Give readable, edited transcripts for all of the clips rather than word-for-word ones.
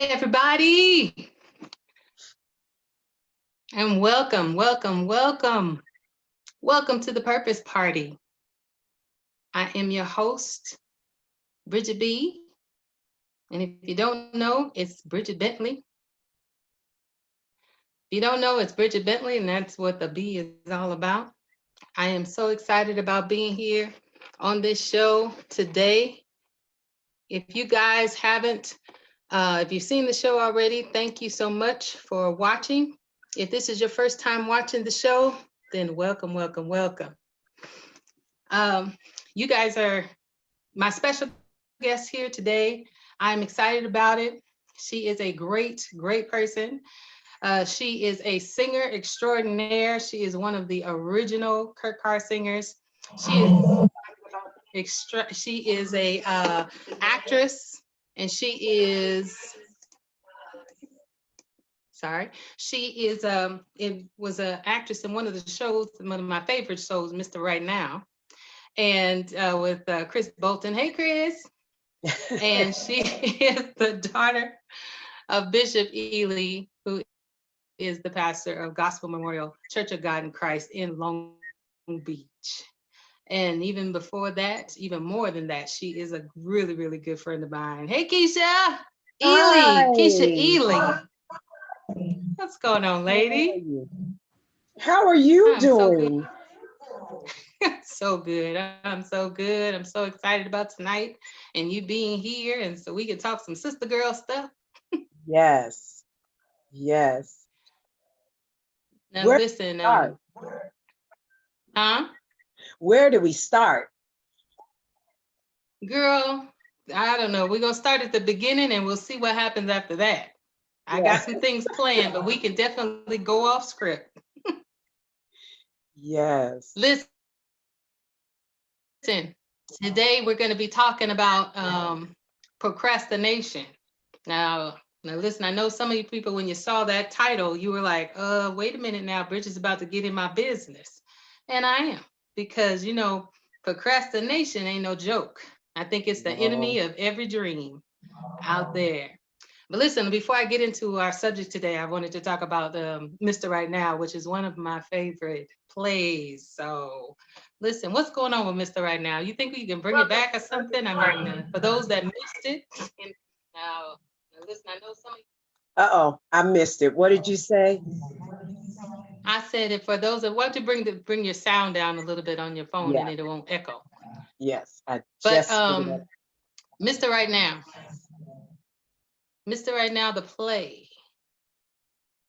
Everybody, and welcome, welcome, welcome. Welcome to the Purpose Party. I am your host, Bridgette B. And if you don't know, it's Bridgette Bentley. If you don't know, it's Bridgette Bentley, and that's what the B is all about. I am so excited about being here on this show today. If you guys haven't, if you've seen the show already, thank you so much for watching. If this is your first time watching the show, then welcome, welcome, welcome. You guys are my special guest here today. I'm excited about it. She is a great, great person. She is a singer extraordinaire. She is one of the original Kurt Carr singers. She is a actress, and she is it was an actress in one of the shows, one of my favorite shows, Mr. Right Now, and with Chris Bolton. Hey, Chris. And she is the daughter of Bishop Ealey, who is the pastor of Gospel Memorial Church of God in Christ in Long Beach. And even before that, even more than that, she is a really, really good friend of mine. Hey, Kesha. Ealey. Kesha Ealey. What's going on, lady? How are you doing? So good. I'm so good. I'm so excited about tonight and you being here. And so we can talk some sister girl stuff. Yes. Yes. Now listen, Where do we start? Girl, I don't know. We're gonna start at the beginning and we'll see what happens after that. I got some things planned, but we can definitely go off script. Yes. Listen, today we're going to be talking about procrastination. Now listen, I know some of you people, when you saw that title, you were like, wait a minute now, Bridgette's about to get in my business. And I am, because, procrastination ain't no joke. I think it's the enemy of every dream out there. But listen, before I get into our subject today, I wanted to talk about Mr. Right Now, which is one of my favorite plays. So listen, what's going on with Mr. Right Now? You think we can bring it back or something? I mean, for those that missed it, now listen, I know some of you. I missed it. What did you say? I said it for those that want to bring your sound down a little bit on your phone, and it won't echo. Yes, But Mr. Right Now. Mr. Right Now, the play.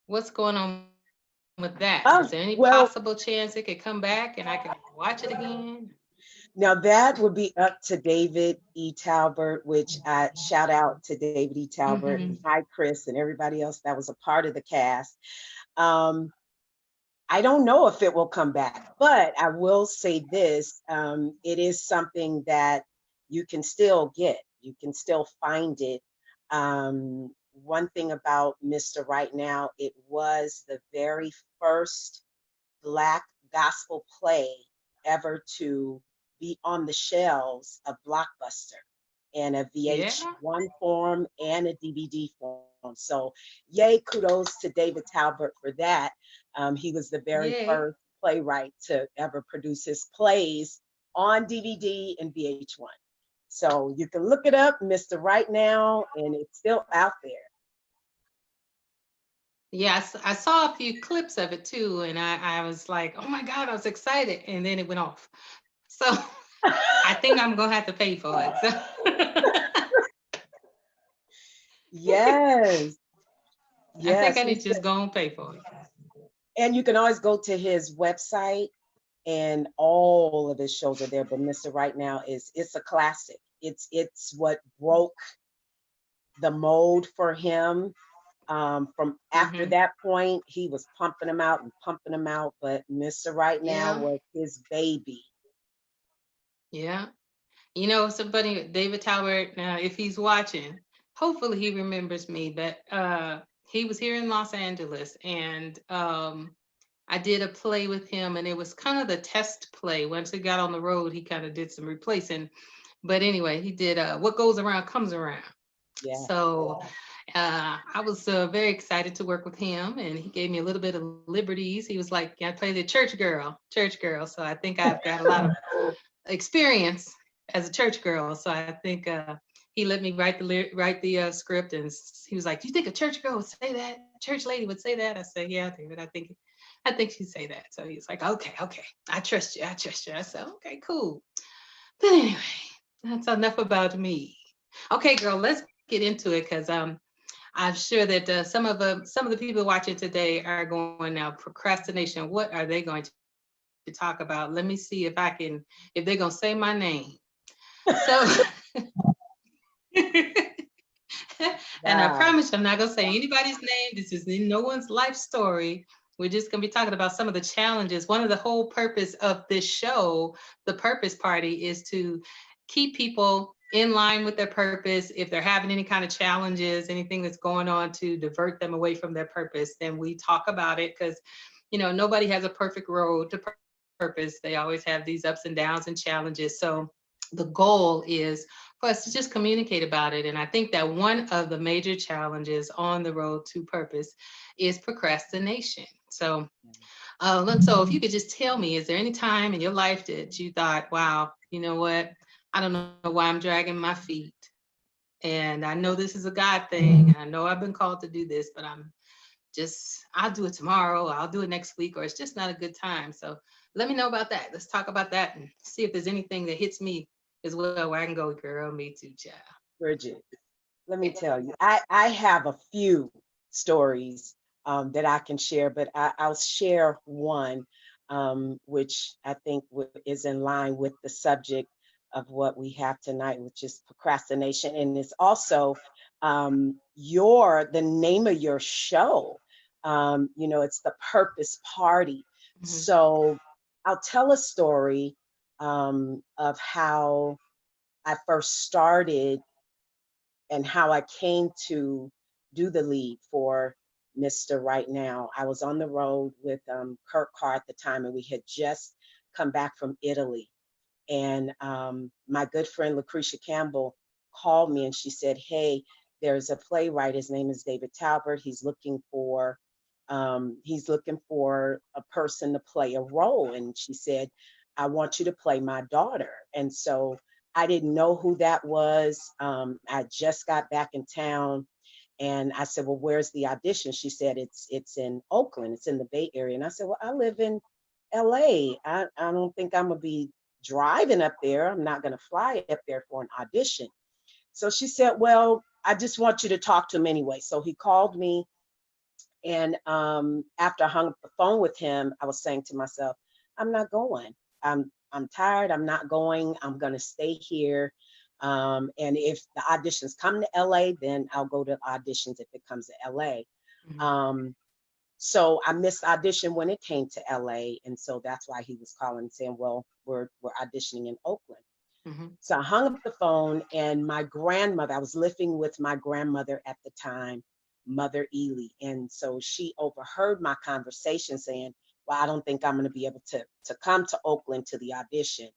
What's going on with that? Is there any possible chance it could come back and I can watch it again? Now that would be up to David E. Talbert, which I shout out to David E. Talbert, and hi Chris and everybody else that was a part of the cast. I don't know if it will come back, but I will say this, it is something that you can still get. You can still find it. One thing about Mr. Right Now, it was the very first Black gospel play ever to be on the shelves of Blockbuster in a VH1 form and a DVD form. So yay, kudos to David Talbert for that. He was the very first playwright to ever produce his plays on DVD and VH1. So you can look it up, Mr. Right Now, and it's still out there. Yes, I saw a few clips of it too, and I was like, oh my God, I was excited, and then it went off. So I think I'm gonna have to pay for it. So. Yes. I think I need to just go and pay for it. And you can always go to his website, and all of his shows are there. But Mr. Right Now it's a classic. It's what broke the mold for him. From after that point, he was pumping them out. But Mr. Right Now was his baby. Yeah. Somebody, David Talbert, if he's watching, hopefully he remembers me, but he was here in Los Angeles, and I did a play with him, and it was kind of the test play. Once he got on the road, he kind of did some replacing. But anyway, he did What Goes Around Comes Around. Yeah. So, I was very excited to work with him, and he gave me a little bit of liberties. He was like, "I play the church girl, church girl." So I think I've got a lot of experience as a church girl. So I think he let me write the script, and he was like, "Do you think a church girl would say that? Church lady would say that?" I said, "Yeah, David, I think she'd say that." So he's like, "Okay, okay, I trust you. I trust you." I said, "Okay, cool." But anyway, that's enough about me. Okay, girl, let's get into it because I'm sure that some of the people watching today are going now procrastination. What are they going to talk about? Let me see if I can if they're gonna say my name. So and I Wow. promise you, I'm not gonna say anybody's name. This is in no one's life story. We're just gonna be talking about some of the challenges. One of the whole purpose of this show, the purpose party, is to keep people in line with their purpose. If they're having any kind of challenges, anything that's going on to divert them away from their purpose, then we talk about it because nobody has a perfect road to purpose. They always have these ups and downs and challenges. So the goal is for us to just communicate about it. And I think that one of the major challenges on the road to purpose is procrastination. So, so if you could just tell me, is there any time in your life that you thought, wow, you know what? I don't know why I'm dragging my feet. And I know this is a God thing. I know I've been called to do this, but I'll do it tomorrow. I'll do it next week, or it's just not a good time. So let me know about that. Let's talk about that and see if there's anything that hits me as well where I can go, girl, me too, child. Bridget, let me tell you, I have a few stories that I can share, but I'll share one, which I think is in line with the subject of what we have tonight, which is procrastination. And it's also the name of your show. It's the Purpose Party. Mm-hmm. So I'll tell a story of how I first started and how I came to do the lead for Mr. Right Now. I was on the road with Kurt Carr at the time, and we had just come back from Italy. And my good friend Lucretia Campbell called me and she said, "Hey, there's a playwright. His name is David Talbert. He's looking for a person to play a role." And she said, "I want you to play my daughter." And so I didn't know who that was. I just got back in town, and I said, "Well, where's the audition?" She said, "It's in Oakland. It's in the Bay Area." And I said, "Well, I live in LA. I don't think I'm gonna be driving up there. I'm not gonna fly up there for an audition." So she said, "Well, I just want you to talk to him anyway." So he called me, and after I hung up the phone with him, I was saying to myself, "I'm not going. I'm tired. I'm not going. I'm gonna stay here. And if the auditions come to LA, then I'll go to auditions if it comes to LA." Mm-hmm. So I missed the audition when it came to LA, and so that's why he was calling and saying, "Well, we're auditioning in Oakland." Mm-hmm. So I hung up the phone, and my grandmother, I was living with my grandmother at the time, Mother Ealey. And so she overheard my conversation saying, "Well, I don't think I'm going to be able to come to Oakland to the audition."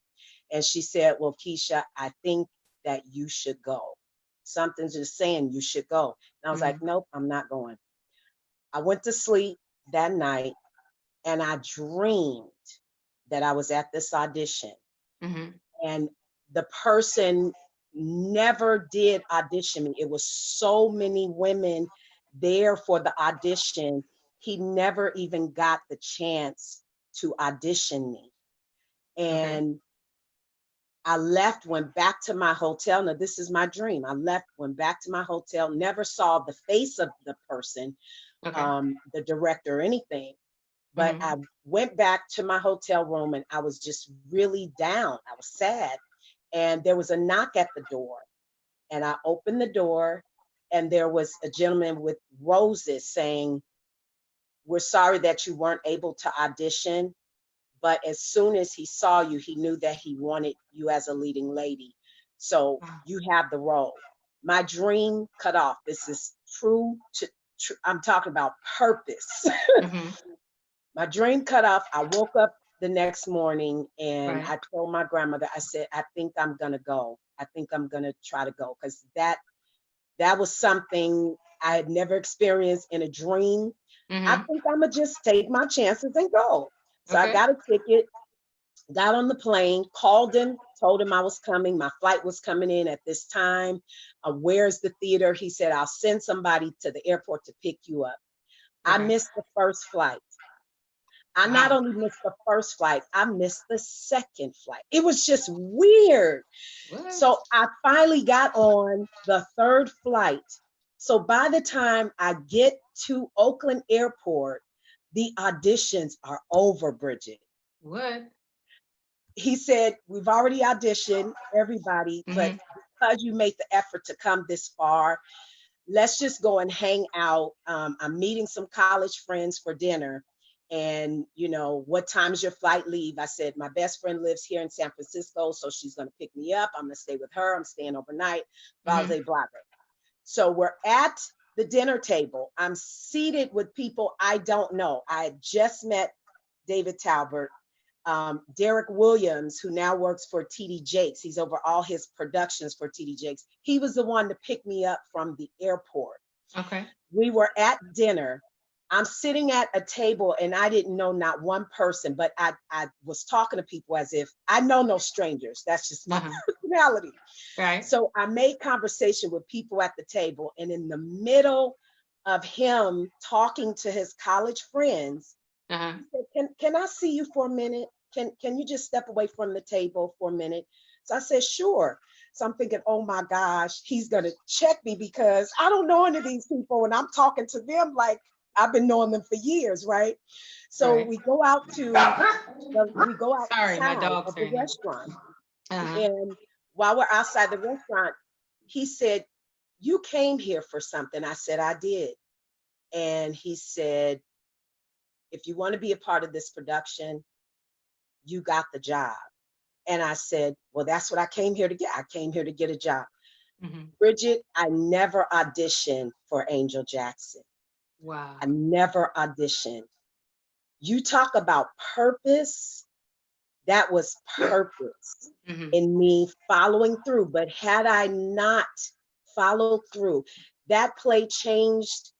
And she said, "Well, Kesha, I think that you should go. Something's just saying you should go." And I was like, Mm-hmm. "Nope, I'm not going." I went to sleep that night, and I dreamed that I was at this audition, Mm-hmm. and the person never did audition me. It was so many women there for the audition. He never even got the chance to audition me. Okay. And I left, went back to my hotel. Now, this is my dream. I left, went back to my hotel, never saw the face of the person, Okay. the director or anything. But Mm-hmm. I went back to my hotel room and I was just really down. I was sad. And there was a knock at the door. And I opened the door, and there was a gentleman with roses saying, "We're sorry that you weren't able to audition, but as soon as he saw you, he knew that he wanted you as a leading lady. So Wow. you have the role." My dream cut off. This is true. I'm talking about purpose. Mm-hmm. My dream cut off. I woke up the next morning and Right. I told my grandmother, I said, "I think I'm gonna go. I think I'm gonna try to go." Because that was something I had never experienced in a dream. I Mm-hmm. think I'm gonna just take my chances and go. So I Okay. got a ticket, got on the plane, called him, told him I was coming. My flight was coming in at this time. Where's the theater? He said, I'll send somebody to the airport to pick you up. I Okay. missed the first flight. I not Wow. only missed the first flight, I missed the second flight. It was just weird. What? So I finally got on the third flight. So by the time I get to Oakland Airport, the auditions are over, Bridget. What? He said, we've already auditioned everybody, but Mm-hmm. because you made the effort to come this far, let's just go and hang out. I'm meeting some college friends for dinner. And, what time is your flight leave? I said, my best friend lives here in San Francisco, so she's going to pick me up. I'm going to stay with her. I'm staying overnight, blah, Mm-hmm. blah, blah. So we're at the dinner table. I'm seated with people I don't know. I had just met David Talbert, Derek Williams, who now works for TD Jakes. He's over all his productions for TD Jakes. He was the one to pick me up from the airport. Okay. We were at dinner. I'm sitting at a table and I didn't know not one person, but I was talking to people as if I know no strangers. That's just my Uh-huh. personality. Right. So I made conversation with people at the table, and in the middle of him talking to his college friends, Uh-huh. he said, can I see you for a minute? Can you just step away from the table for a minute? So I said, sure. So I'm thinking, oh my gosh, he's gonna check me because I don't know any of these people, and I'm talking to them like I've been knowing them for years, right? So Right. we go we go Sorry, my outside dog's of the saying that. restaurant, Uh-huh. and while we're outside the restaurant, he said, you came here for something. I said, I did. And he said, if you want to be a part of this production, you got the job. And I said, well, that's what I came here to get. I came here to get a job. Mm-hmm. Bridget, I never auditioned for Angel Jackson. Wow. I never auditioned. You talk about purpose. That was purpose Mm-hmm. in me following through. But had I not followed through, that play changed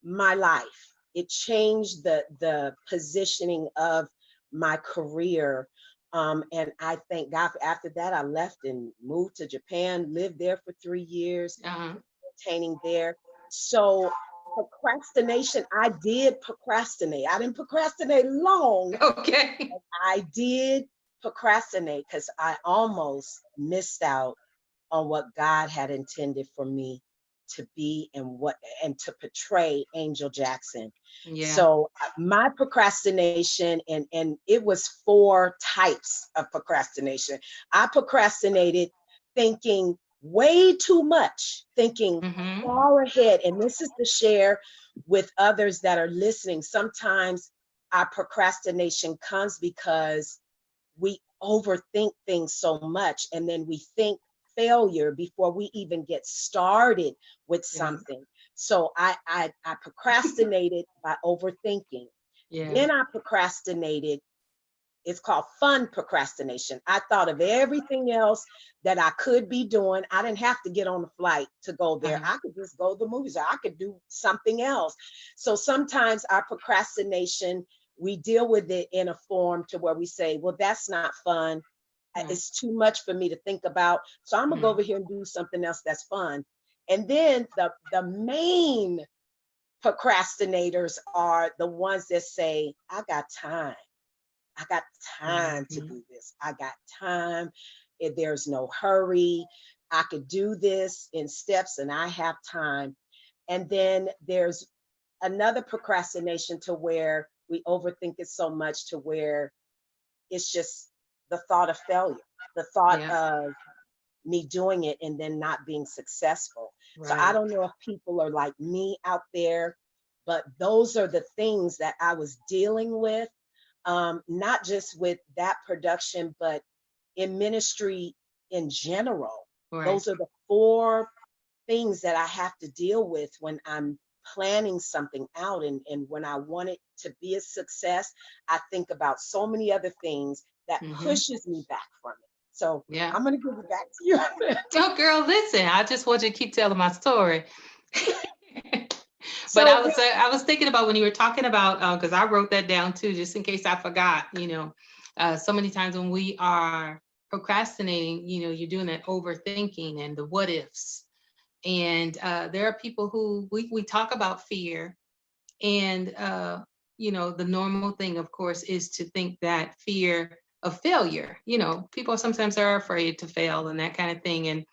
my life. It changed the positioning of my career. And I thank God after that, I left and moved to Japan, lived there for 3 years, Uh-huh. entertaining there. So procrastination, I did procrastinate. I didn't procrastinate long. Okay. I did procrastinate because I almost missed out on what God had intended for me to be and to portray Angel Jackson. Yeah. So my procrastination, and it was 4 types of procrastination. I procrastinated thinking way too much, thinking Mm-hmm. far ahead. And this is to share with others that are listening. Sometimes our procrastination comes because we overthink things so much, and then we think failure before we even get started with Yeah. something. So I procrastinated by overthinking. Yeah. Then I procrastinated. It's called fun procrastination. I thought of everything else that I could be doing. I didn't have to get on the flight to go there. Uh-huh. I could just go to the movies, or I could do something else. So sometimes our procrastination, we deal with it in a form to where we say, well, that's not fun. Right. It's too much for me to think about. So I'm gonna go Mm-hmm. over here and do something else that's fun. And then the main procrastinators are the ones that say, I got time. I got time to Mm-hmm. do this. I got time. There's no hurry. I could do this in steps and I have time. And then there's another procrastination to where we overthink it so much to where it's just the thought of failure, the thought Yeah. of me doing it and then not being successful. So I Right. don't know if people are like me out there, but those are the things that I was dealing with, not just with that production, but in ministry in general. Right. Those are the 4 things that I have to deal with when I'm planning something out, and when I want it to be a success, I think about so many other things that Mm-hmm. pushes me back from it. So Yeah. I'm going to give it back to you. Oh, girl, listen, I just want you to keep telling my story. But So I was thinking about when you were talking about, because I wrote that down too, just in case I forgot, so many times when we are procrastinating, you're doing that overthinking and the what ifs. And there are people who we talk about fear, and the normal thing, of course, is to think that fear of failure. People sometimes are afraid to fail and that kind of thing, and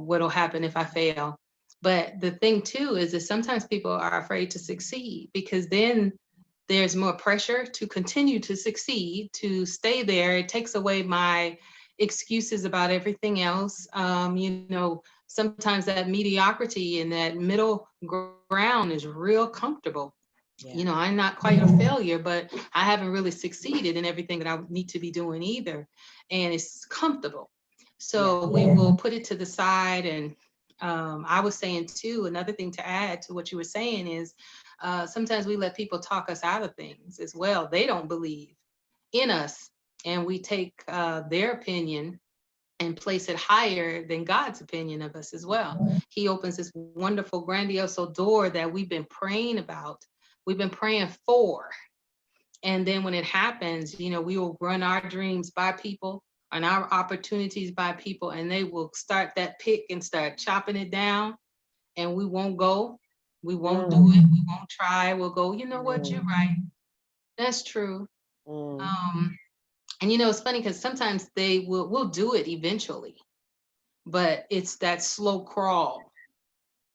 what'll happen if I fail. But the thing too is that sometimes people are afraid to succeed, because then there's more pressure to continue to succeed, to stay there. It takes away my excuses about everything else. Sometimes that mediocrity and that middle ground is real comfortable. yeah, I'm not quite a failure, but I haven't really succeeded in everything that I need to be doing either. And it's comfortable. yeah, So we will put it to the side. And I was saying too, another thing to add to what you were saying is sometimes we let people talk us out of things as well. They don't believe in us. And we take their opinion and place it higher than God's opinion of us as well. He opens this wonderful, grandiose door that we've been praying about, we've been praying for. And then when it happens, we will run our dreams by people and our opportunities by people, and they will start that pick and start chopping it down. And we won't go. We won't do it. We won't try. We'll go, you know what? You're right. That's true. mm, Um, and it's funny because sometimes we'll do it eventually, but it's that slow crawl.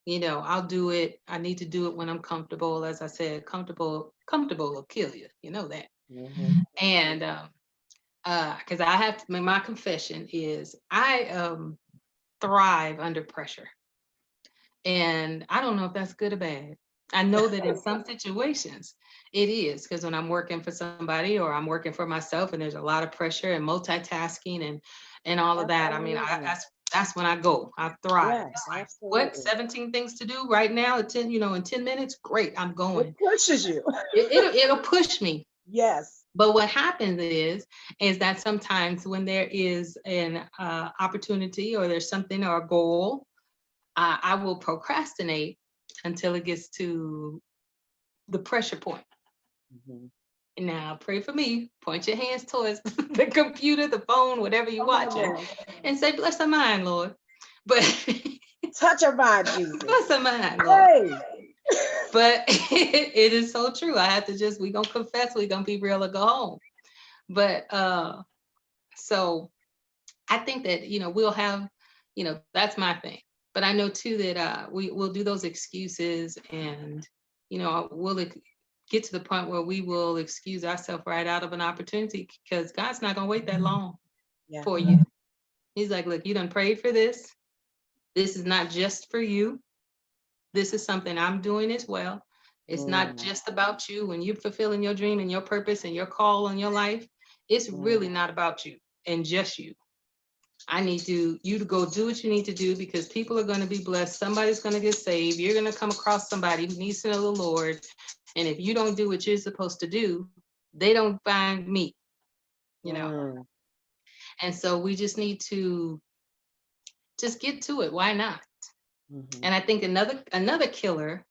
I'll do it. I need to do it when I'm comfortable. As I said, comfortable will kill you. You know that. mhm, And because I have to, my confession is I thrive under pressure. And I don't know if that's good or bad. I know that in some situations it is, because when I'm working for somebody or I'm working for myself and there's a lot of pressure and multitasking and all of that. I mean, absolutely. that's when I go. I thrive. Yes, It's like, what, absolutely. 17 things to do right now at 10, in 10 minutes? Great, I'm It going. pushes you. It'll push me. Yes. But what happens is that sometimes when there is an opportunity or there's something or a goal, I will procrastinate until it gets to the pressure point. Mhm. Now, pray for me. Point your hands towards the computer, the phone, whatever you're Come on watching, now. and say, "Bless her mind, Lord." But Touch her mind, Jesus. bless her mind, Lord. Hey. But it is so true. I have to we gonna confess, we gonna be real or go home. But so I think that we'll have, that's my thing. But I know too that we'll do those excuses, and we'll get to the point where we will excuse ourselves right out of an opportunity, because God's not gonna wait that long Yeah. for you. He's like, look, you done prayed for this. This is not just for you. This is something I'm doing as well. It's not Mm, just about you. When you're fulfilling your dream and your purpose and your call on your life, it's mm, really not about you and just you. I need you to go do what you need to do, because people are going to be blessed. Somebody's going to get saved. You're going to come across somebody who needs to know the Lord. And if you don't do what you're supposed to do, they don't find me, you know. mm, And so we just need to just get to it. Why not? mhm, And I think another killer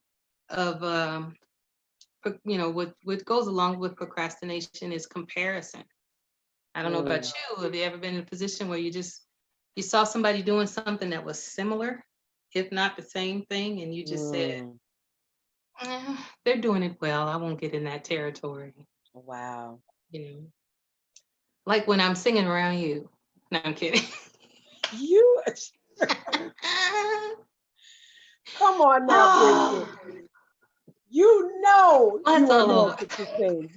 of what goes along with procrastination is comparison. I don't know about mm, you. Have you ever been in a position where you saw somebody doing something that was similar, if not the same thing, and you just said, mm. they're doing it well. I won't get in that territory. Wow. You know, like when I'm singing around you. No, I'm kidding. You come on now, Bridget. Oh, You bless the Lord. anointed to sing.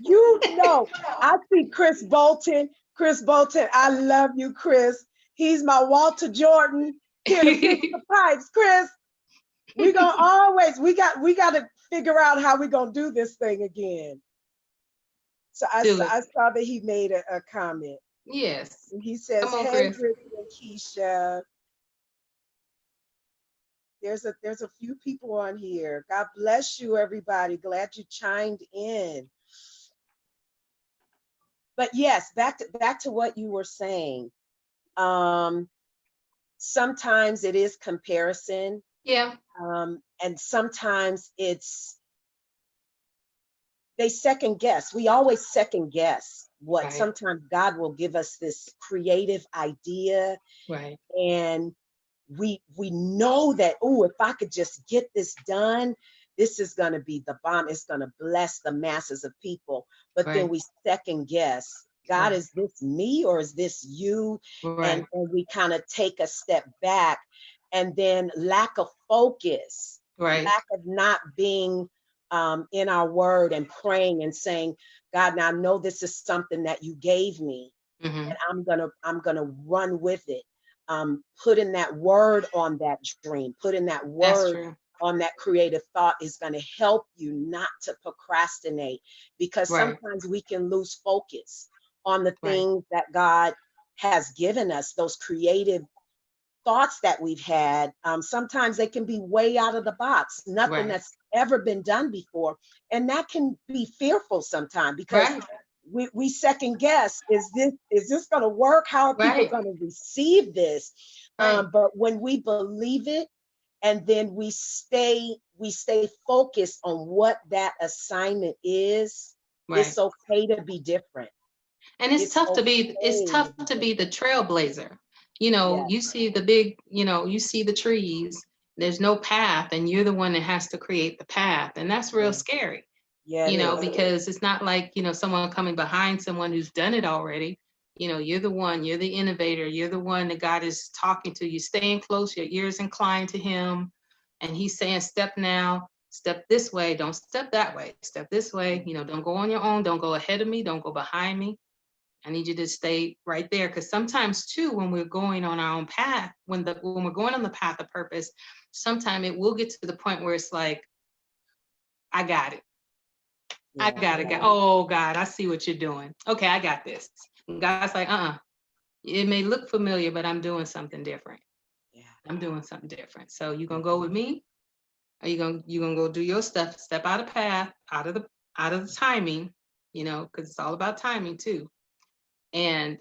I see Chris Bolton. Chris Bolton, I love you, Chris. He's my Walter Jordan here to fix the pipes. Chris, we got to figure out how we're gonna do this thing again. So Do it. I saw that he made a comment. Yes. He says, Come on, "Hey, Chris. Bridget and Kesha, there's a few people on here. God bless you, everybody. Glad you chimed in." But yes, back to what you were saying. Um, Sometimes it is comparison. Yeah. And sometimes they second guess. We always second guess what Right. sometimes God will give us this creative idea, Right. and we know that, oh, if I could just get this done, this is going to be the bomb. It's going to bless the masses of people. But then Right. we second guess, God, Right. is this me or is this you? Right. And we kind of take a step back, and then lack of focus, Right. lack of not being in our word and praying and saying, God, now I know this is something that you gave me, Hmm. and I'm gonna run with it. Putting that word on that dream, putting that That's word true. on that creative thought is going to help you not to procrastinate, because Right. sometimes we can lose focus on the Right. things that God has given us, those creative thoughts that we've had. Sometimes they can be way out of the box, nothing Right. that's ever been done before. And that can be fearful sometimes, because Right. we second guess, is this going to work? How are people Right. going to receive this? Right. But when we believe it, and then we stay focused on what that assignment is, Right. it's okay to be different. And it's It's tough to be, it's okay tough to be to be the different. trailblazer. Yes, You see the big, you see the trees, there's no path, and you're the one that has to create the path. And that's real yeah, scary, yeah, it is. because it's not like, someone coming behind someone who's done it already. You're the one, you're the innovator, you're the one that God is talking to. You staying close, your ears inclined to him. And he's saying, step now, step this way, don't step that way, step this way, don't go on your own, don't go ahead of me, don't go behind me. I need you to stay right there. Because sometimes too, when we're going on our own path, when we're going on the path of purpose, sometimes it will get to the point where it's like, I got it. I Yeah, got it. Oh God, I see what you're doing. Okay, I got this. And God's like, it may look familiar, but I'm doing something different. yeah. I'm doing something different. So you gonna go with me? Or you gonna go do your stuff, step out of path, out of the timing, because it's all about timing too. And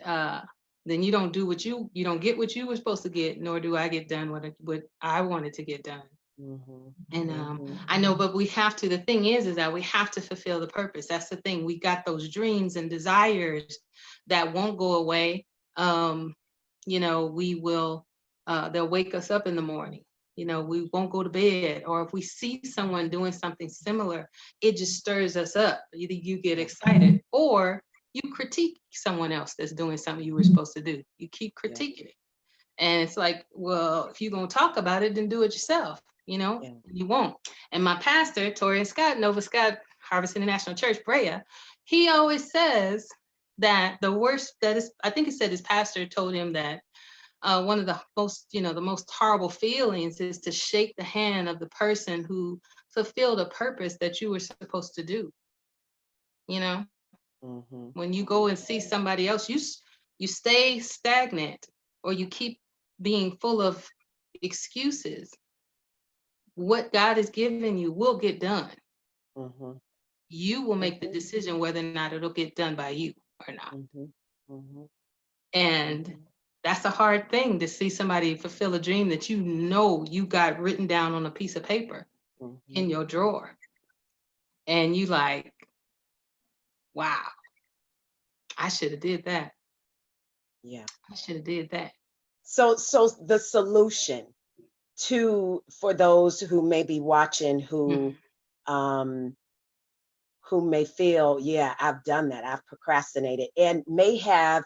then you don't do you don't get what you were supposed to get, nor do I get done what I wanted to get done. Mhm, And mhm, I know, but we have to. The thing is that we have to fulfill the purpose. That's the thing. We got those dreams and desires that won't go away. Um, we will. They'll wake us up in the morning. We won't go to bed. Or if we see someone doing something similar, it just stirs us up. Either you get yeah, excited, or you critique someone else that's doing something you were supposed to do. You keep yeah, critiquing it. And it's like, well, if you're going to talk about it, then do it yourself. yeah. You won't. And my pastor, Tori Scott, Nova Scott, Harvest International Church, Brea, he always says that the worst that is, I think he said his pastor told him that one of the most horrible feelings is to shake the hand of the person who fulfilled a purpose that you were supposed to do. You know, Mhm, when you go and see somebody else, you stay stagnant, or you keep being full of excuses. What God has given you will get done. mhm, You will make the mhm, decision whether or not it'll get done by you or not. mhm, mhm, And mhm, that's a hard thing, to see somebody fulfill a dream that you got written down on a piece of paper in mhm. your drawer. And you like, wow, I should have did that. Yeah. I should have did that. So the solution for those who may be watching, Mhm. um who may feel, yeah, I've done that, I've procrastinated, and may have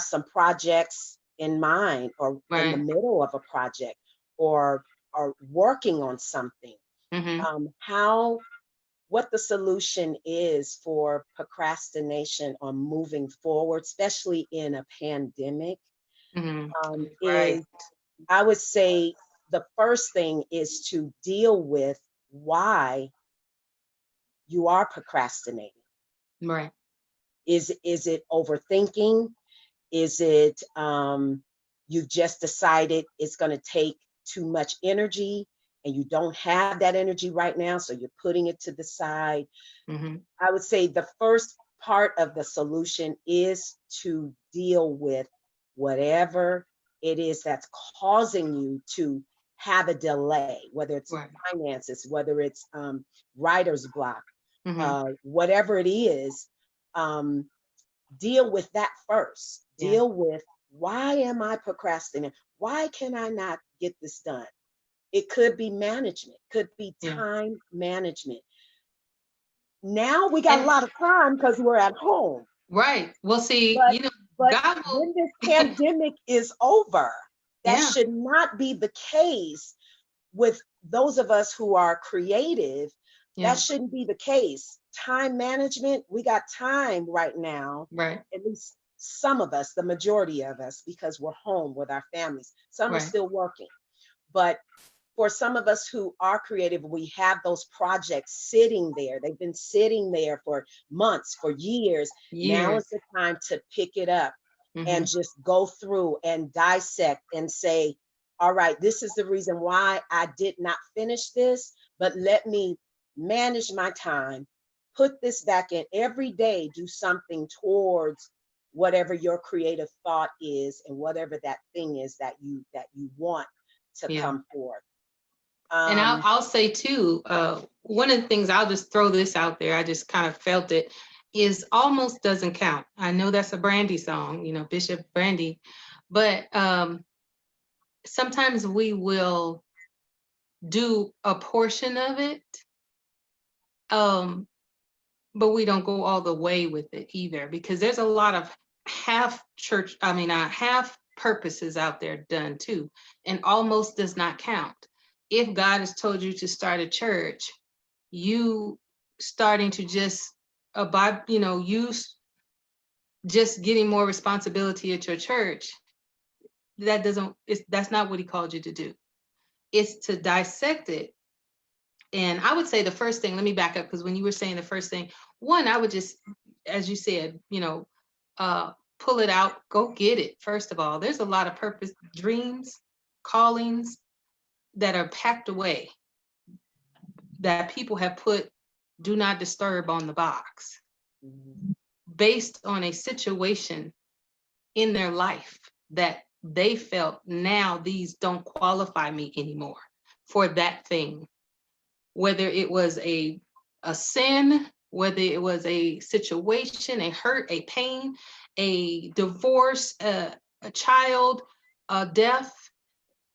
some projects in mind, or in the Right. middle of a project, or are working on something. Hmm. How What the solution is for procrastination on moving forward, especially in a pandemic, Hmm. Right. is, I would say, the first thing is to deal with why you are procrastinating. Right. Is it overthinking? Is it you've just decided it's going to take too much energy, and you don't have that energy right now, so you're putting it to the side? Hmm. I would say the first part of the solution is to deal with whatever it is that's causing you to have a delay, whether it's Right. finances, whether it's writer's block, Mm-hmm. whatever it is, deal with that first. Yeah. Deal with, why am I procrastinating? Why can I not get this done? It could be management, could be Yeah. time management. Now we got a And lot of time because we're at home. right. Well, see, But but God will. when this pandemic is over, that Yeah. should not be the case with those of us who are creative. That Yeah. shouldn't be the case. Time management, we got time right now, Right. at least some of us, the majority of us, because we're home with our families. Some are Right. still working. But for some of us who are creative, we have those projects sitting there. They've been sitting there for months, for years. Now is Years. the time to pick it up Mm-hmm. and just go through and dissect and say, all right, this is the reason why I did not finish this, but let me manage my time, put this back in every day, do something towards whatever your creative thought is and whatever that thing is that you want to Yeah. come forth. And Um, I'll say too, one of the things, I'll just throw this out there, I just kind of felt it, is almost doesn't count. I know that's a Brandy song, Bishop Brandy, but sometimes we will do a portion of it, but we don't go all the way with it either, because there's a lot of half purposes out there done too, and almost does not count. If God has told you to start a church, you starting to just abide, just getting more responsibility at your church, that's not what he called you to do. It's to dissect it. And I would say the first thing, let me back up, because when you were saying the first thing, one, I would just, as you said, pull it out, go get it. First of all, there's a lot of purpose, dreams, callings that are packed away, that people have put do not disturb on the box, based on a situation in their life that they felt, now these don't qualify me anymore for that thing. Whether it was a sin, whether it was a situation, a hurt, a pain, a divorce, a child, a death,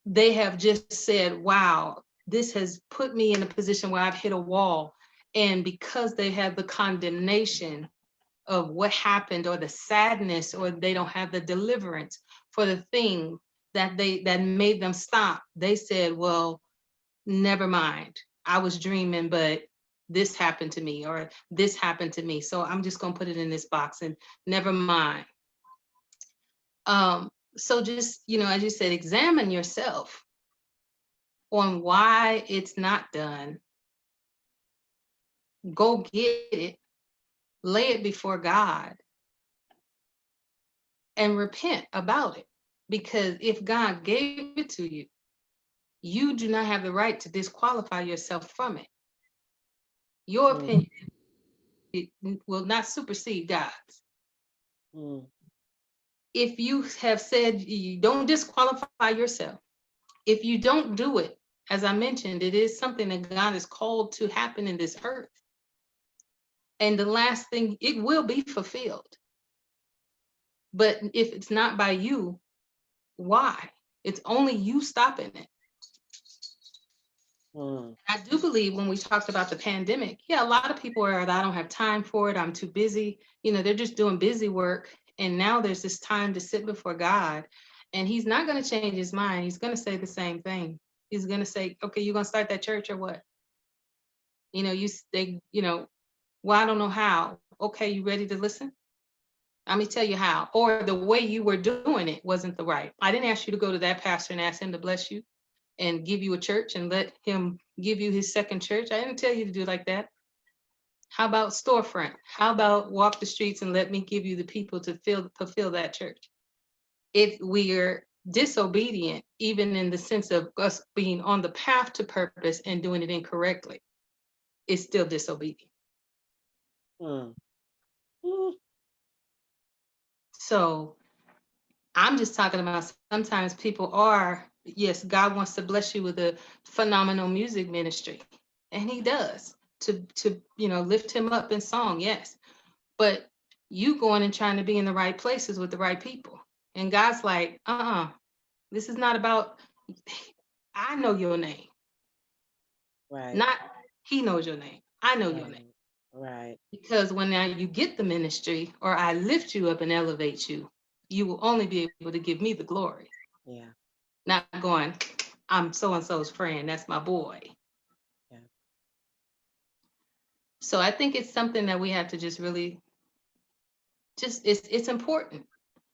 they have just said, wow, this has put me in a position where I've hit a wall. And because they have the condemnation of what happened, or the sadness, or they don't have the deliverance for the thing that made them stop, they said, well, never mind, I was dreaming, but this happened to me, or this happened to me, so I'm just going to put it in this box and never mind. So just, as you said, examine yourself on why it's not done. Go get it, lay it before God, and repent about it. Because if God gave it to you, you do not have the right to disqualify yourself from it. Your opinion will not supersede God's. If you have said, you don't disqualify yourself, if you don't do it, as I mentioned, it is something that God is called to happen in this earth. And the last thing, it will be fulfilled. But if it's not by you, why? It's only you stopping it. I do believe when we talked about the pandemic, a lot of people are, I don't have time for it, I'm too busy. They're just doing busy work. And now there's this time to sit before God, and he's not going to change his mind. He's going to say the same thing. He's going to say, okay, you're going to start that church or what? Well, I don't know how. Okay, you ready to listen? Let me tell you how. Or the way you were doing it wasn't the right. I didn't ask you to go to that pastor and ask him to bless you and give you a church and let him give you his second church. I didn't tell you to do like that. How about storefront? How about walk the streets and let me give you the people to fulfill that church? If we are disobedient, even in the sense of us being on the path to purpose and doing it incorrectly, it's still disobedient. So I'm just talking about, sometimes people are yes, God wants to bless you with a phenomenal music ministry, and He does, to lift him up in song, yes. But you going and trying to be in the right places with the right people, and God's like, this is not about. I know your name, Right. not He knows your name. I know your Right. name. Right. Because when now you get the ministry, or I lift you up and elevate you, you will only be able to give me the glory. Yeah. Not going, I'm so and so's friend. That's my boy. Yeah. So I think it's something that we have to just really it's important.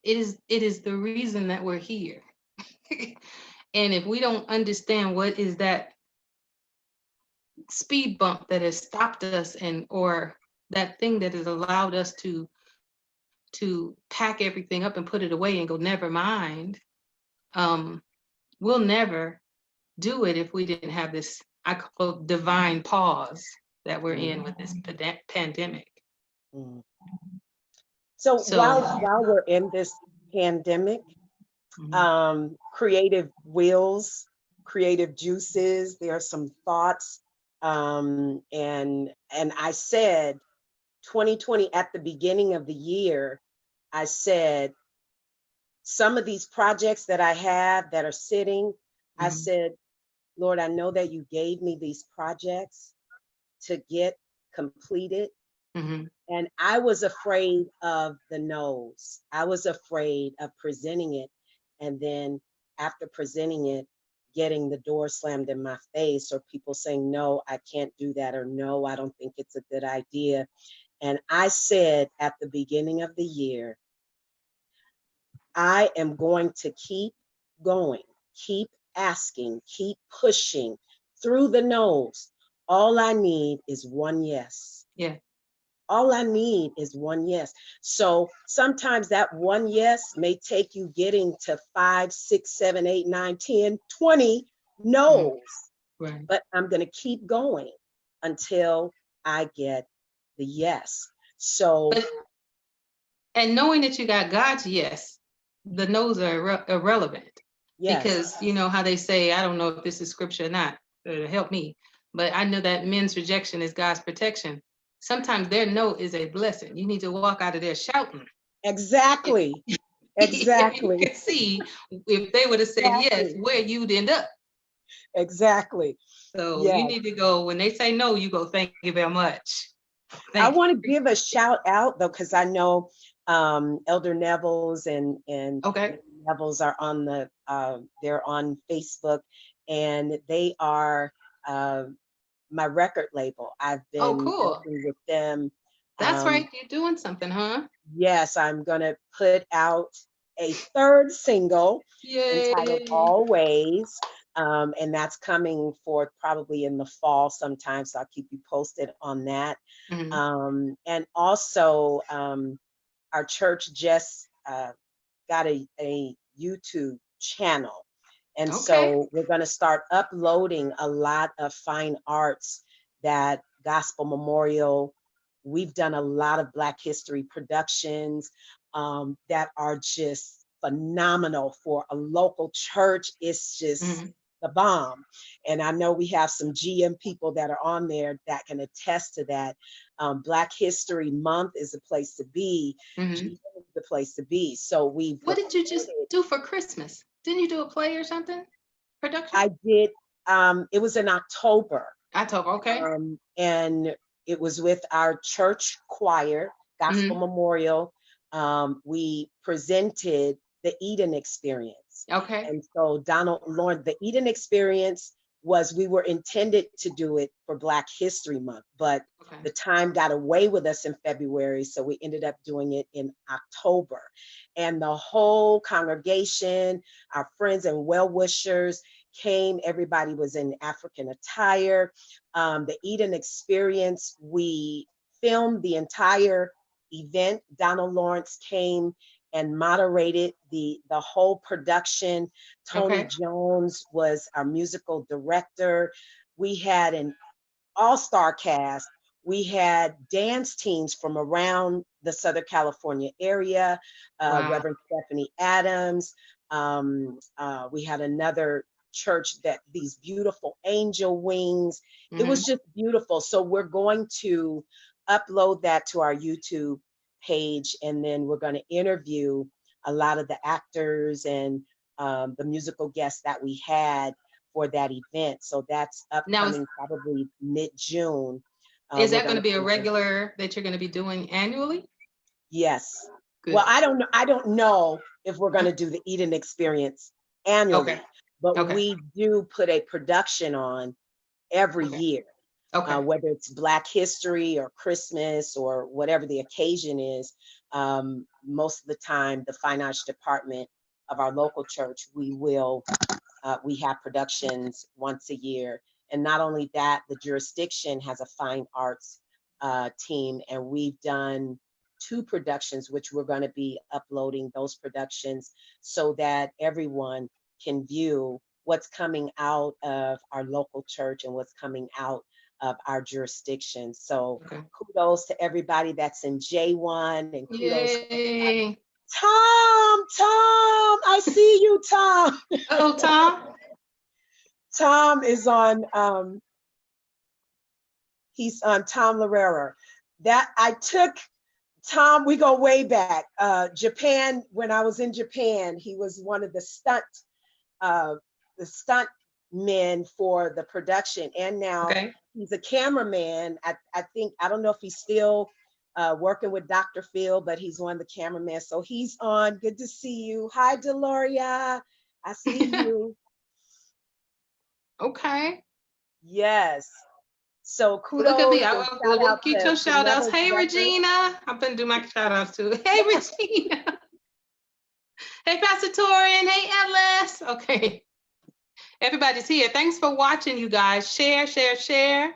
It is the reason that we're here. And if we don't understand what is that speed bump that has stopped us, and or that thing that has allowed us to pack everything up and put it away and go, never mind, we'll never do it if we didn't have this, I call, divine pause that we're in with this pandemic. Mm. So So, while we're in this pandemic, creative wheels, creative juices, there are some thoughts. And I said 2020 at the beginning of the year, I said some of these projects that I have that are sitting, I said, Lord, I know that you gave me these projects to get completed. And I was afraid of the no's. I was afraid of presenting it. And then after presenting it, getting the door slammed in my face, or people saying, no, I can't do that, or no, I don't think it's a good idea. And I said at the beginning of the year, I am going to keep going, keep asking, keep pushing through the no's. All I need is one yes. yeah. All I need is one yes. So sometimes that one yes may take you getting to 5, 6, 7, 8, 9, 10, 20 no's. Right. But I'm going to keep going until I get the yes. So, and knowing that you got God's yes, the no's are irrelevant. yes. Because you know how they say, I don't know if this is scripture or not, to help me, but I know that men's rejection is God's protection. Sometimes their no is a blessing. You need to walk out of there shouting. Exactly. Exactly. You can see if they would have said yes, Exactly. where you'd end up. Exactly. So Yeah. you need to go, when they say no, you go, thank you very much. I Thank want to give a shout out though, because I know Elder Neville's and Okay. Neville's are on they're on Facebook, and they are my record label. I've Oh, been cool. working with them. That's right. You're doing something, huh? Yes, I'm gonna put out a third single entitled Yay. Always. And that's coming forth probably in the fall sometime. So I'll keep you posted on that. And also, our church just got a YouTube channel. And Okay. so we're going to start uploading a lot of fine arts, that gospel memorial. We've done a lot of Black history productions that are just phenomenal for a local church. It's just the bomb. And I know we have some GM people that are on there that can attest to that. Black History Month is the place to be. GM is the place to be. So What did you just do for Christmas? Didn't you do a play or something? Production? I did. It was in October. October, okay. And it was with our church choir, Gospel Memorial. We presented the Eden Experience. Okay. And so Donald Lawrence, the Eden Experience was, we were intended to do it for Black History Month, but the time got away with us in February. So we ended up doing it in October. And the whole congregation, our friends and well-wishers came. Everybody was in African attire. The Eden Experience, we filmed the entire event. Donald Lawrence came and moderated the whole production. Tony Jones was our musical director. We had an all-star cast. We had dance teams from around the Southern California area, Reverend Stephanie Adams, We had another church that these beautiful angel wings. It Mhm. was just beautiful. So we're going to upload that to our YouTube page, and then we're going to interview a lot of the actors and the musical guests that we had for that event. So that's Now, upcoming probably mid-June. is We're that going going to to be a interview. regular that you're going to be doing annually? Yes. Well, Good. I don't know if we're going Mhm. to do the Eden Experience Okay. annually, but Okay. we do put a production on every Okay. year, Okay. whether it's Black History or Christmas or whatever the occasion is. Most of the time, the fine arts department of our local church, we have productions once a year. And not only that, the jurisdiction has a fine arts team, and we've done 2 productions, which we're going to be uploading those productions so that everyone can view what's coming out of our local church and what's coming out of our jurisdiction. So Okay. kudos to everybody that's in J1, and kudos to everybody. Yay. Tom, I see you, Tom. Oh, Tom. Tom is on, he's on Tom Lorera. That I took Tom, we go way back. Japan, when I was in Japan, he was one of uh, the stunt men for the production. And now Okay. he's a cameraman. I think, I don't know if he's still working with Dr. Phil, but he's one of the cameramen. So he's on. Good to see you. Hi, Deloria. I see you. Okay. Yes. So Look at me. kudos and shout We'll out get your to shout outs. Neville's Hey, Records. Regina. I'm going to do my shout outs too. Hey, Regina. Hey, Pastor Torian. Hey, Atlas. Okay. Everybody's here. Thanks for watching, you guys. Share, share, share.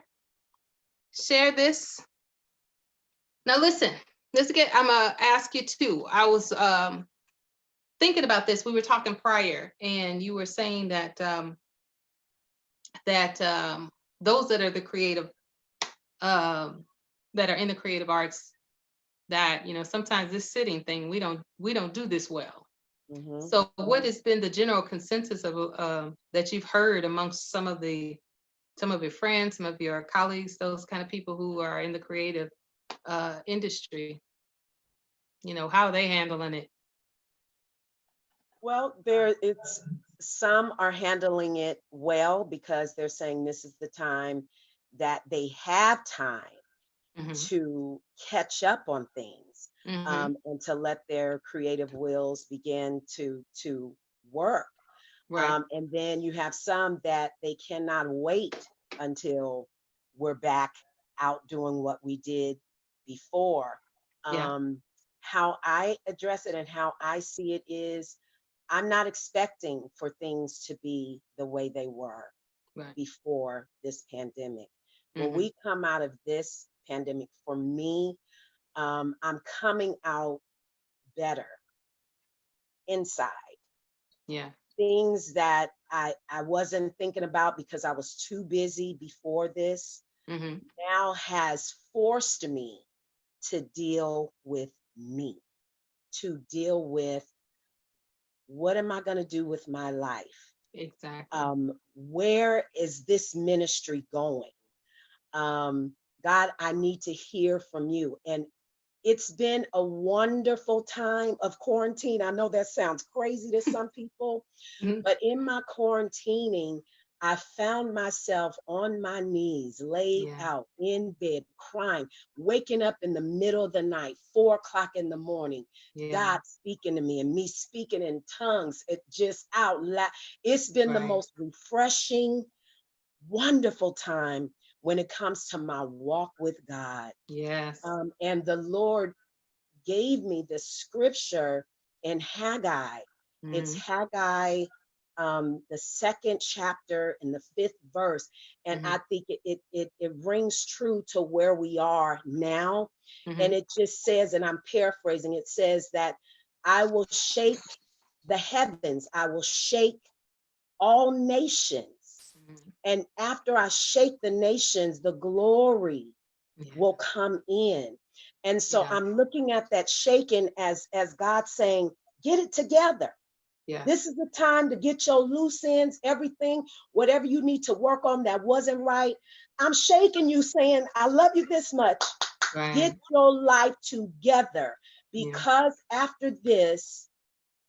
Share this. Now, listen. I'm going to ask you too. I was thinking about this. We were talking prior, and you were saying that those that are the creative, that are in the creative arts, that sometimes this sitting thing we don't do this well. Mhm. So what has been the general consensus of that you've heard amongst some of your friends, some of your colleagues, those kind of people who are in the creative industry? How are they handling it? Well, some are handling it well because they're saying this is the time that they have time Hmm. to catch up on things, Hmm. and to let their creative wills begin to work. Right. And then you have some that they cannot wait until we're back out doing what we did before. Yeah. How I address it and how I see it is, I'm not expecting for things to be the way they were Right. before this pandemic. When Hmm. we come out of this pandemic, for me, I'm coming out better inside. Yeah. Things that I wasn't thinking about because I was too busy before this Hmm. now has forced me to deal with me, to deal with what am I going to do with my life? Exactly. Where is this ministry going? God, I need to hear from you. And it's been a wonderful time of quarantine. I know that sounds crazy to some people, Mhm. but in my quarantining, I found myself on my knees, laid Yeah. out in bed, crying, waking up in the middle of the night, 4 o'clock in the morning, Yeah. God speaking to me and me speaking in tongues, it just out loud. It's been the Right. most refreshing, wonderful time when it comes to my walk with God. Yes. And the Lord gave me the scripture in Haggai. It's Hmm. Haggai, the 2nd chapter and the 5th verse, and Hmm. I think it rings true to where we are now. And Hmm. it just says, and I'm paraphrasing, it says that I will shake the heavens, I will shake all nations, and after I shake the nations, the glory Yeah. will come in. And so Yeah. I'm looking at that shaking as God saying, get it together. Yeah. This is the time to get your loose ends, everything, whatever you need to work on that wasn't right. I'm shaking you saying, I love you this much. Right. Get your life together, Yeah. because after this,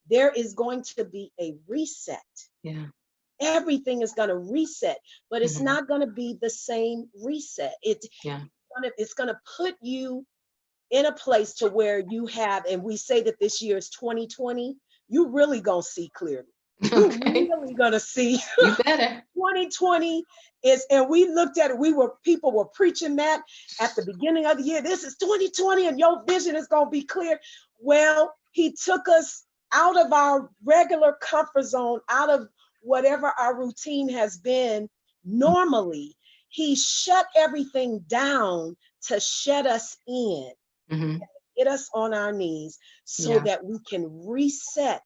there is going to be a reset. Yeah. Everything is going to reset, but it's Hmm. not going to be the same reset. Yeah. It's going to put you in a place to where you have, and we say that this year is 2020, you really gonna see clearly. You Okay. really gonna see You better. 2020 and we looked at it, people were preaching that at the beginning of the year. This is 2020 and your vision is gonna be clear. Well, he took us out of our regular comfort zone, out of whatever our routine has been normally. He shut everything down to shut us in, Hmm. get us on our knees so Yeah. that we can reset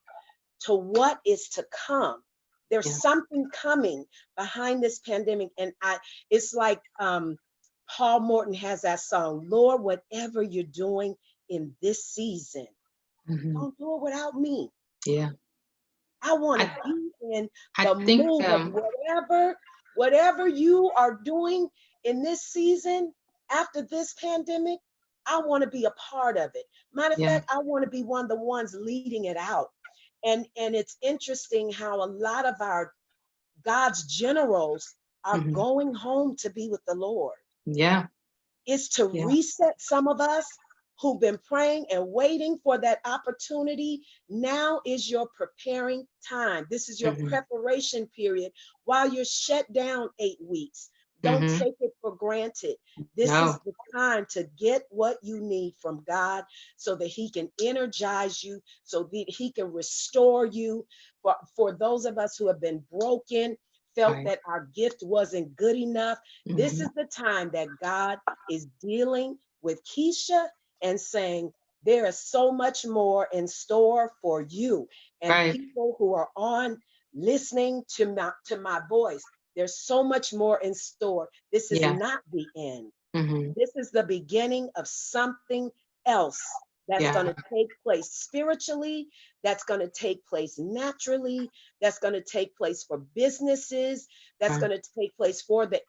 to what is to come. There's Yeah. something coming behind this pandemic. And it's like Paul Morton has that song, Lord, whatever you're doing in this season, Hmm. don't do it without me. Yeah. I want to I be in I the think move of whatever you are doing in this season after this pandemic. I want to be a part of it. Matter of yeah. fact, I want to be one of the ones leading it out. And it's interesting how a lot of our God's generals are Hmm. going home to be with the Lord. Yeah. It's to Yeah. reset some of us who've been praying and waiting for that opportunity. Now is your preparing time. This is your Hmm. preparation period while you're shut down 8 weeks. Don't Hmm. take it for granted. This is No. the time to get what you need from God so that He can energize you, so that He can restore you. For those of us who have been broken, felt Right. that our gift wasn't good enough, this Hmm. is the time that God is dealing with Kesha and saying, there is so much more in store for you. And Right. people who are on listening to my voice, there's so much more in store. This is Yeah. not the end. Hmm. This is the beginning of something else that's going Yeah. to take place spiritually, that's going to take place naturally, that's going to take place for businesses, that's Right. going to take place for the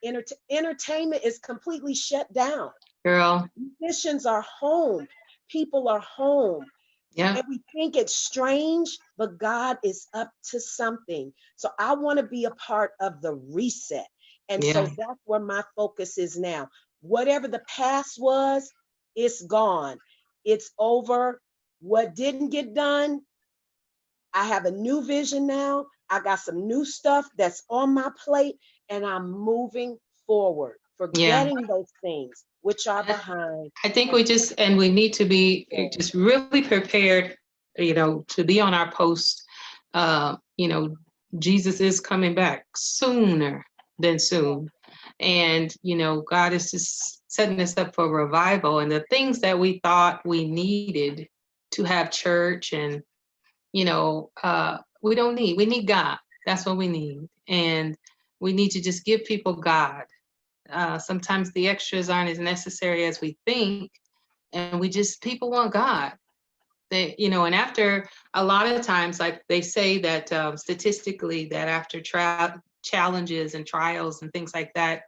entertainment is completely shut down. Girl. Musicians are home, people are home. Yeah. And we think it's strange, but God is up to something. So I want to be a part of the reset. And so Yeah. that's where my focus is now. Whatever the past was, it's gone. It's over. What didn't get done, I have a new vision now. I got some new stuff that's on my plate, and I'm moving forward, Yeah. forgetting those things which are behind. I think And we need to be forward. just really prepared, to be on our post. Jesus is coming back sooner than soon. And, God is just setting us up for revival, and the things that we thought we needed to have church and, we need God. That's what we need. And we need to just give people God. Sometimes the extras aren't as necessary as we think, and people want God. And after a lot of times, like they say that statistically, that after challenges and trials and things like that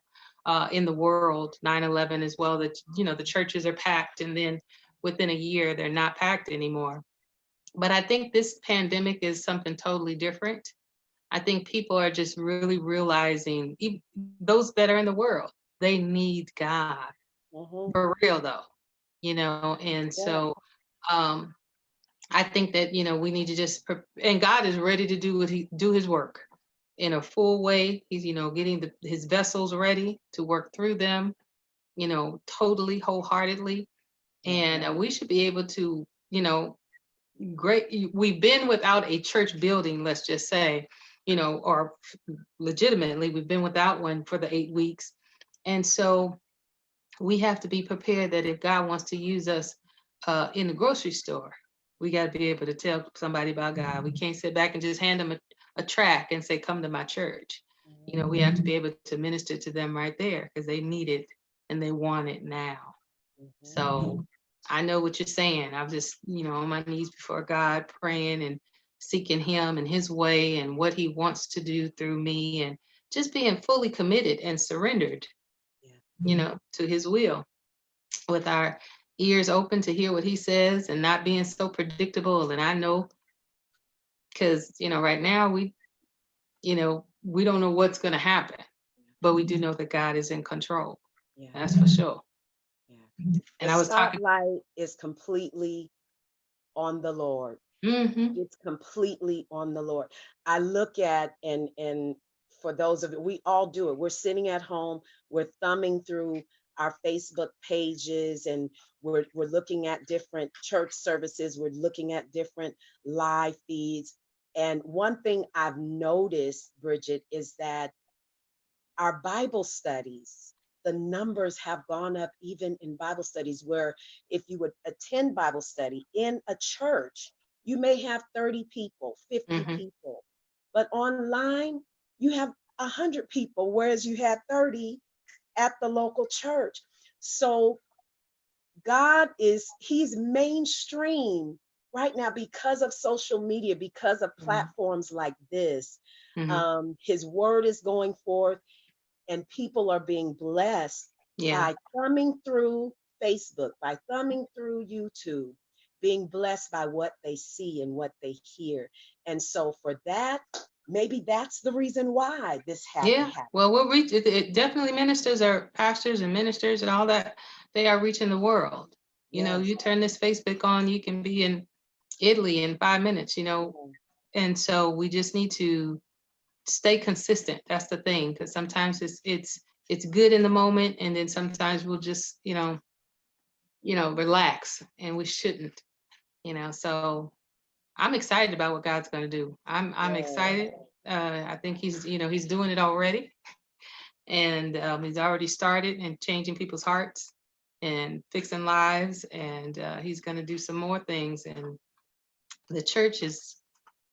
in the world, 9/11 as well, that the churches are packed, and then within a year they're not packed anymore. But I think this pandemic is something totally different. I think people are just really realizing, those that are in the world, they need God Mhm. for real though, and Yeah. so um, I think that, we need to and God is ready to do his work in a full way. He's, getting his vessels ready to work through them, totally wholeheartedly. And Mhm. we should be able to, we've been without a church building, let's just say, or legitimately, we've been without one for the 8 weeks. And so we have to be prepared that if God wants to use us in the grocery store, we got to be able to tell somebody about God. We can't sit back and just hand them a track and say, come to my church. We have to be able to minister to them right there because they need it and they want it now. Mhm. So I know what you're saying. I'm just, on my knees before God praying and seeking him and his way and what he wants to do through me, and just being fully committed and surrendered, to his will, with our ears open to hear what he says and not being so predictable. And I know, because, right now we don't know what's going to happen, but we do know that God is in control. Yeah. That's for sure. Yeah. And the I was talking. spotlight is completely on the Lord. It's completely on the Lord. I look at, and for those of you, we all do it. We're sitting at home, we're thumbing through our Facebook pages, and we're looking at different church services, we're looking at different live feeds. And one thing I've noticed, Bridgette, is that our Bible studies, the numbers have gone up, even in Bible studies, where if you would attend Bible study in a church, you may have 30 people, 50 people, but online you have 100 people, whereas you had 30 at the local church. So he's mainstream right now because of social media, because of platforms like this. His word is going forth, and people are being blessed by thumbing through Facebook, by thumbing through YouTube, being blessed by what they see and what they hear. And so for that, maybe that's the reason why this had to happen. Well, we'll reach it. Definitely ministers or pastors and ministers and all that, they are reaching the world. You turn this Facebook on, you can be in Italy in 5 minutes, and so we just need to stay consistent. That's the thing, because sometimes it's good in the moment, and then sometimes we'll just relax, and we shouldn't. So I'm excited about what God's going to do. I'm excited. I think he's doing it already, and he's already started and changing people's hearts and fixing lives, and he's going to do some more things. And the church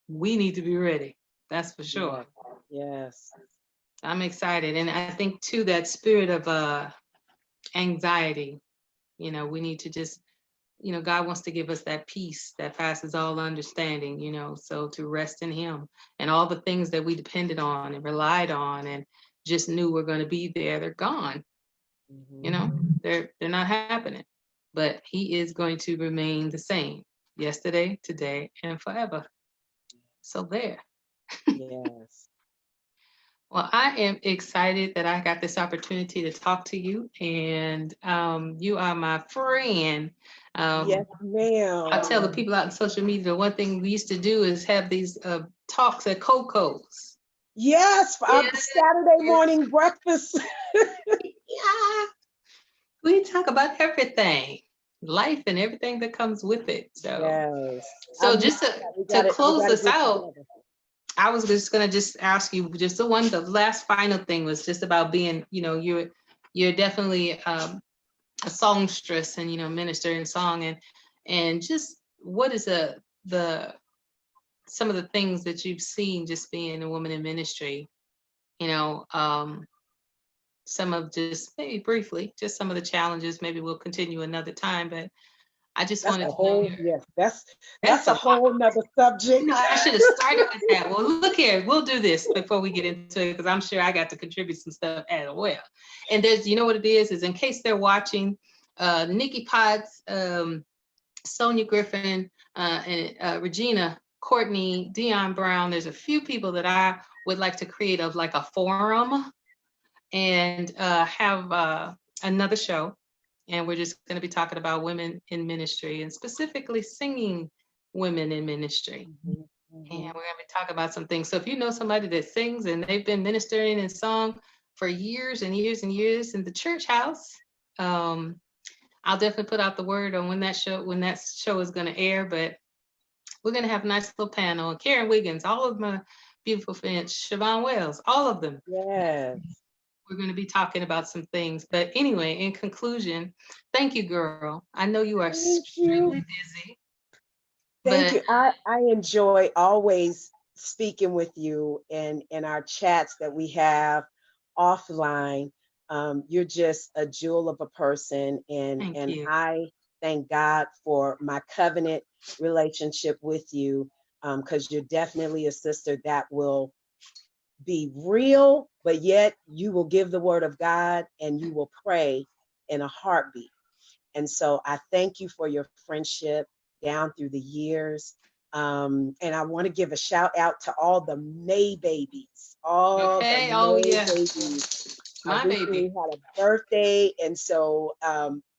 we need to be ready. That's for sure. Yes. I'm excited. And I think too, that spirit of anxiety, we need to just, God wants to give us that peace that passes all understanding, so to rest in him, and all the things that we depended on and relied on and just knew were going to be there, they're gone. They're not happening, but he is going to remain the same yesterday, today, and forever. So there. Yes. Well, I am excited that I got this opportunity to talk to you, and you are my friend. Yes, ma'am. I tell the people out in social media, the one thing we used to do is have these talks at Coco's. Yes, for our Saturday morning breakfast. We talk about everything, life and everything that comes with it. So, just to close this out, I was just going to just ask you just the last final thing was just about being, you're definitely a songstress and, minister in song, and just what is some of the things that you've seen just being a woman in ministry, some of just maybe briefly, just some of the challenges. Maybe we'll continue another time, but I just wanted to know. Yes, that's a whole nother subject. I should have started with that. Well, look here, we'll do this before we get into it, because I'm sure I got to contribute some stuff as well. And there's, what it is in case they're watching, Nikki Potts, Sonia Griffin, and Regina, Courtney, Dion Brown. There's a few people that I would like to create like a forum and have another show. And we're just going to be talking about women in ministry, and specifically singing women in ministry. And we're going to be talking about some things. So if you know somebody that sings and they've been ministering in song for years and years and years in the church house, I'll definitely put out the word on when that show is going to air. But we're going to have a nice little panel. Karen Wiggins, all of my beautiful friends, Siobhan Wells, all of them. Yes. We're going to be talking about some things. But anyway, in conclusion, thank you, girl. I know you are extremely busy. Thank you. I enjoy always speaking with you and in our chats that we have offline. You're just a jewel of a person. And I thank God for my covenant relationship with you. because you're definitely a sister that will be real, but yet you will give the word of God and you will pray in a heartbeat. And so I thank you for your friendship down through the years. And I want to give a shout out to all the May babies, all the Okay. Oh May yeah. babies. I My recently baby. had a birthday, and so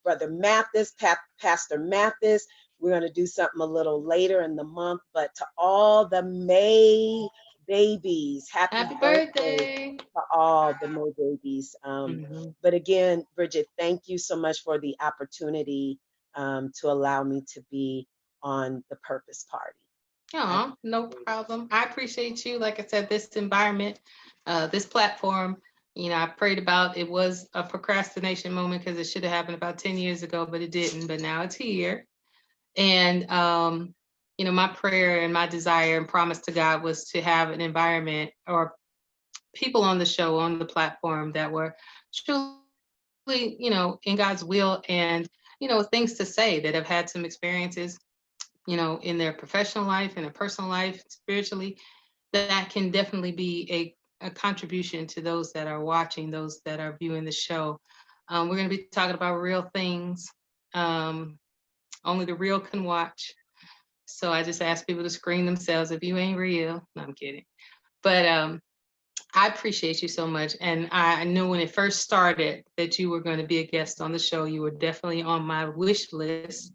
Brother Mathis, Pastor Mathis, we're going to do something a little later in the month. But to all the May babies, happy Happy birthday birthday. to all the May babies. Mhm. But again, Bridgette, thank you so much for the opportunity to allow me to be on the Purpose Party. Oh, no problem. I appreciate you. Like I said, this environment, this platform, I prayed about it was a procrastination moment because it should have happened about 10 years ago, but it didn't. But now it's here. And, my prayer and my desire and promise to God was to have an environment or people on the show, on the platform that were truly, in God's will and, things to say that have had some experiences in their professional life, in their personal life, spiritually, that can definitely be a contribution to those that are watching, those that are viewing the show. We're going to be talking about real things. Only the real can watch. So I just ask people to screen themselves if you ain't real. No, I'm kidding. But I appreciate you so much. And I knew when it first started that you were going to be a guest on the show. You were definitely on my wish list.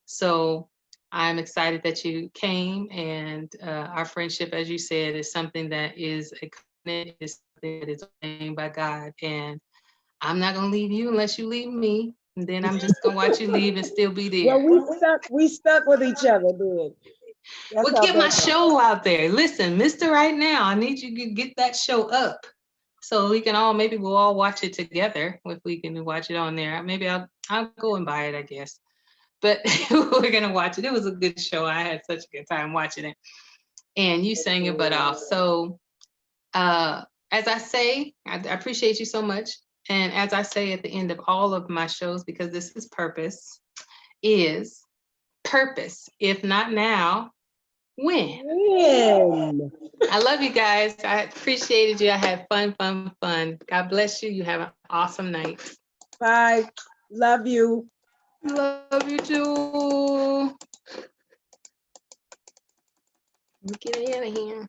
So I'm excited that you came, and our friendship, as you said, is something that is a covenant, is something that is ordained by God. And I'm not gonna leave you unless you leave me. And then I'm just gonna watch you leave and still be Well, there. we stuck with each other, then. That's Well, how get my that goes. show out there. Listen, Mr. Right Now, I need you to get that show up so we can maybe we'll all watch it together if we can watch it on there. Maybe I'll go and buy it, I guess. But we're gonna watch it. It was a good show. I had such a good time watching it. And you sang your butt off. So as I say, I appreciate you so much. And as I say at the end of all of my shows, because this is is purpose. If not now, when? When? I love you guys. I appreciated you. I had fun, fun, fun. God bless you. You have an awesome night. Bye. Love you. Love you too. Get out of here.